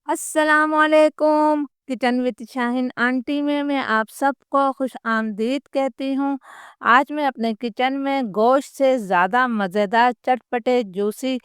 अस्सलामुअलैकुम। Kitchen with Shaheen aunty में मैं आप सबको खुश आमदीद कहती हूँ। आज मैं अपने किचन में गोश्त से ज़्यादा मज़ेदार चटपटे जूसी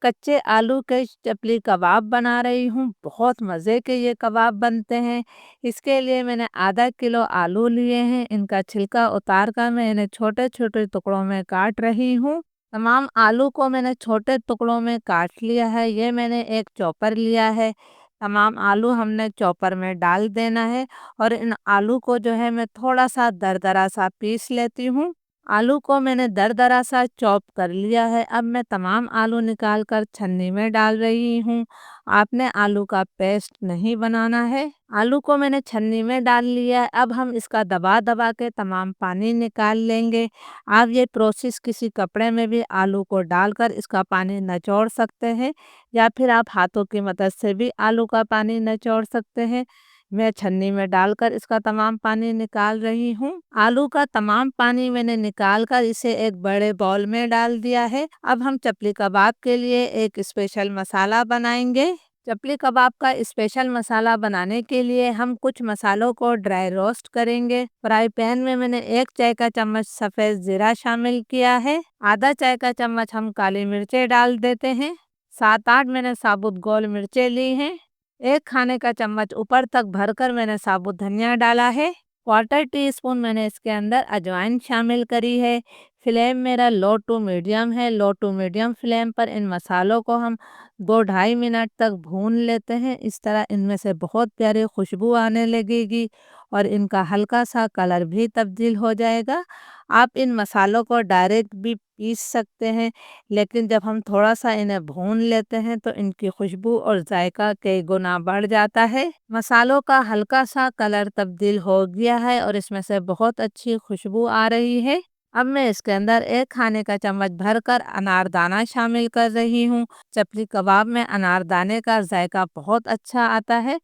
कच्चे आलू के चपली कबाब बना रही हूँ। बहुत मज़े के ये कबाब बनते हैं। इसके लिए मैंने आधा किलो आलू लिए हैं। इनका छिलका उतार कर मैं इन्हें छोटे छोटे टुकड़ों में काट रही हूँ। तमाम आलू को मैंने छोटे टुकड़ों में काट लिया है। ये मैंने एक चॉपर लिया है। तमाम आलू हमने चॉपर में डाल देना है और इन आलू को जो है मैं थोड़ा सा दरदरा सा पीस लेती हूँ। आलू को मैंने दरदरा सा चॉप कर लिया है। अब मैं तमाम आलू निकाल कर छन्नी में डाल रही हूँ। आपने आलू का पेस्ट नहीं बनाना है। आलू को मैंने छन्नी में डाल लिया है। अब हम इसका दबा दबा के तमाम पानी निकाल लेंगे। आप ये प्रोसेस किसी कपड़े में भी आलू को डालकर इसका पानी निचोड़ सकते हैं या फिर आप हाथों की मदद से भी आलू का पानी निचोड़ सकते हैं। मैं छन्नी में डालकर इसका तमाम पानी निकाल रही हूँ। आलू का तमाम पानी मैंने निकाल कर इसे एक बड़े बाउल में डाल दिया है। अब हम चपली कबाब के लिए एक स्पेशल मसाला बनाएंगे। चपली कबाब का स्पेशल मसाला बनाने के लिए हम कुछ मसालों को ड्राई रोस्ट करेंगे। फ्राई पैन में मैंने 1 चाय का चम्मच सफ़ेद ज़ीरा शामिल किया है। आधा चाय का चम्मच हम काली मिर्चें डाल देते हैं। 7-8 मैंने साबुत गोल मिर्चें ली हैं। 1 खाने का चम्मच ऊपर तक भरकर मैंने साबुत धनिया डाला है। क्वार्टर टी स्पून मैंने इसके अंदर अजवाइन शामिल करी है। फ्लेम मेरा लो टू मीडियम है। लो टू मीडियम फ्लेम पर इन मसालों को हम 2-2.5 मिनट तक भून लेते हैं। इस तरह इनमें से बहुत प्यारी खुशबू आने लगेगी और इनका हल्का सा कलर भी तब्दील हो जाएगा। आप इन मसालों को डायरेक्ट भी पीस सकते हैं, लेकिन जब हम थोड़ा सा इन्हें भून लेते हैं तो इनकी खुशबू और जायका कई गुना बढ़ जाता है। मसालों का हल्का सा कलर तब्दील हो गया है और इसमें से बहुत अच्छी खुशबू आ रही है। अब मैं इसके अंदर 1 खाने का चम्मच भरकर अनारदाना शामिल कर रही हूँ। चपली कबाब में अनारदाने का जायका बहुत अच्छा आता है।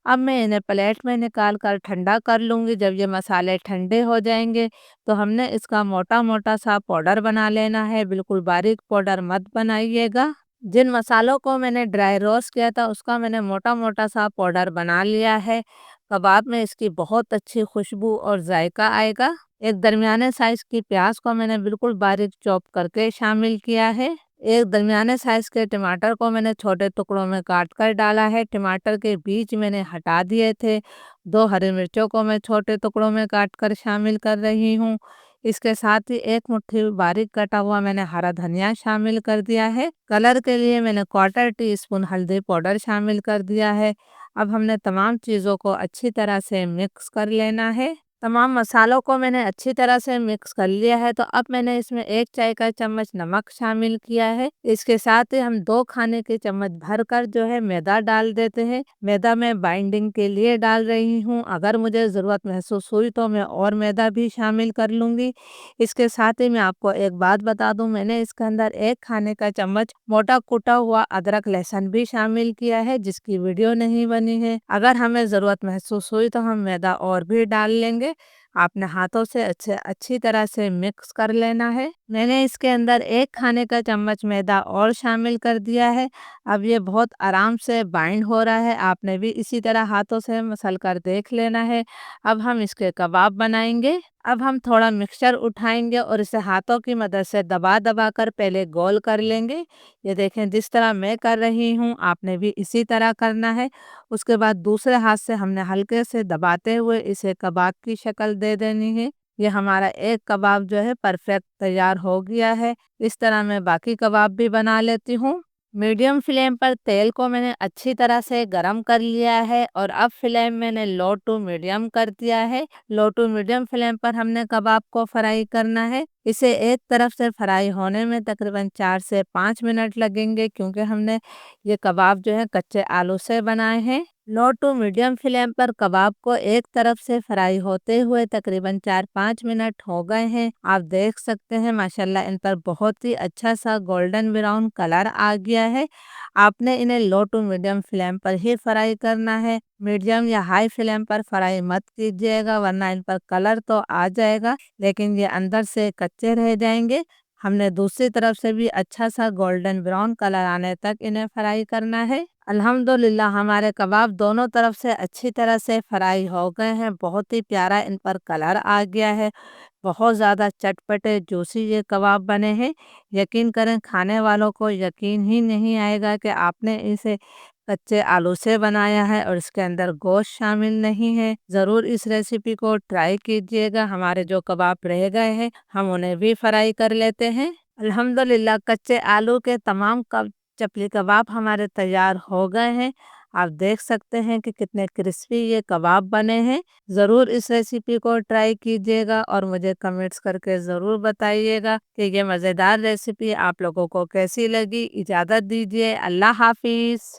अब मैं इन्हें प्लेट में निकाल कर ठंडा कर लूँगी। जब ये मसाले ठंडे हो जाएंगे तो हमने इसका मोटा मोटा सा पाउडर बना लेना है। बिल्कुल बारीक पाउडर मत बनाइएगा। जिन मसालों को मैंने ड्राई रोस्ट किया था उसका मैंने मोटा मोटा सा पाउडर बना लिया है। कबाब में इसकी बहुत अच्छी खुशबू और जायका आएगा। एक दरमियाने साइज की प्याज को मैंने बिल्कुल बारीक चॉप करके शामिल किया है। एक दरमियाने साइज के टमाटर को मैंने छोटे टुकड़ों में काट कर डाला है। टमाटर के बीज मैंने हटा दिए थे। 2 हरी मिर्चों को मैं छोटे टुकड़ों में काट कर शामिल कर रही हूँ। इसके साथ ही एक मुट्ठी बारीक कटा हुआ मैंने हरा धनिया शामिल कर दिया है। कलर के लिए मैंने क्वार्टर टी स्पून हल्दी पाउडर शामिल कर दिया है। अब हमने तमाम चीज़ों को अच्छी तरह से मिक्स कर लेना है। तमाम मसालों को मैंने अच्छी तरह से मिक्स कर लिया है। तो अब मैंने इसमें 1 चाय का चम्मच नमक शामिल किया है। इसके साथ ही हम 2 खाने के चम्मच भरकर जो है मैदा डाल देते हैं। मैदा मैं बाइंडिंग के लिए डाल रही हूँ। अगर मुझे ज़रूरत महसूस हुई तो मैं और मैदा भी शामिल कर लूँगी। इसके साथ ही मैं आपको एक बात बता दूँ, मैंने इसके अंदर 1 खाने का चम्मच मोटा कुटा हुआ अदरक लहसुन भी शामिल किया है, जिसकी वीडियो नहीं बनी है। अगर हमें ज़रूरत महसूस हुई तो हम मैदा और भी डाल लेंगे। आपने हाथों से अच्छी तरह से मिक्स कर लेना है। मैंने इसके अंदर 1 खाने का चम्मच मैदा और शामिल कर दिया है। अब ये बहुत आराम से बाइंड हो रहा है। आपने भी इसी तरह हाथों से मसल कर देख लेना है। अब हम इसके कबाब बनाएंगे। अब हम थोड़ा मिक्सचर उठाएंगे और इसे हाथों की मदद से दबा दबा कर पहले गोल कर लेंगे। ये देखें, जिस तरह मैं कर रही हूँ आपने भी इसी तरह करना है। उसके बाद दूसरे हाथ से हमने हल्के से दबाते हुए इसे कबाब की शक्ल दे देनी है। ये हमारा एक कबाब जो है परफेक्ट तैयार हो गया है। इस तरह मैं बाकी कबाब भी बना लेती हूँ। मीडियम फ्लेम पर तेल को मैंने अच्छी तरह से गरम कर लिया है और अब फ्लेम मैंने लो टू मीडियम कर दिया है। लो टू मीडियम फ्लेम पर हमने कबाब को फ्राई करना है। इसे एक तरफ से फ्राई होने में तकरीबन 4 से 5 मिनट लगेंगे, क्योंकि हमने ये कबाब जो है कच्चे आलू से बनाए हैं। लो टू मीडियम फ्लेम पर कबाब को एक तरफ से फ्राई होते हुए तकरीबन 4-5 मिनट हो गए हैं। आप देख सकते हैं माशाल्लाह इन पर बहुत ही अच्छा सा गोल्डन ब्राउन कलर आ गया है। आपने इन्हें लो टू मीडियम फ्लेम पर ही फ्राई करना है। मीडियम या हाई फ्लेम पर फ्राई मत कीजिएगा, वरना इन पर कलर तो आ जाएगा लेकिन ये अंदर से कच्चे रह जाएंगे। हमने दूसरी तरफ से भी अच्छा सा गोल्डन ब्राउन कलर आने तक इन्हें फ्राई करना है। अल्हम्दुलिल्लाह हमारे कबाब दोनों तरफ से अच्छी तरह से फ्राई हो गए हैं। बहुत ही प्यारा इन पर कलर आ गया है। बहुत ज़्यादा चटपटे जूसी ये कबाब बने हैं। यकीन करें, खाने वालों को यकीन ही नहीं आएगा कि आपने इसे कच्चे आलू से बनाया है और इसके अंदर गोश्त शामिल नहीं है। ज़रूर इस रेसिपी को ट्राई कीजिएगा। हमारे जो कबाब रह गए हैं हम उन्हें भी फ्राई कर लेते हैं। अल्हम्दुलिल्लाह कच्चे आलू के तमाम चपली कबाब हमारे तैयार हो गए हैं। आप देख सकते हैं कि कितने क्रिस्पी ये कबाब बने हैं। ज़रूर इस रेसिपी को ट्राई कीजिएगा और मुझे कमेंट्स करके ज़रूर बताइएगा कि ये मज़ेदार रेसिपी आप लोगों को कैसी लगी। इजाज़त दीजिए। अल्लाह हाफ़िज़।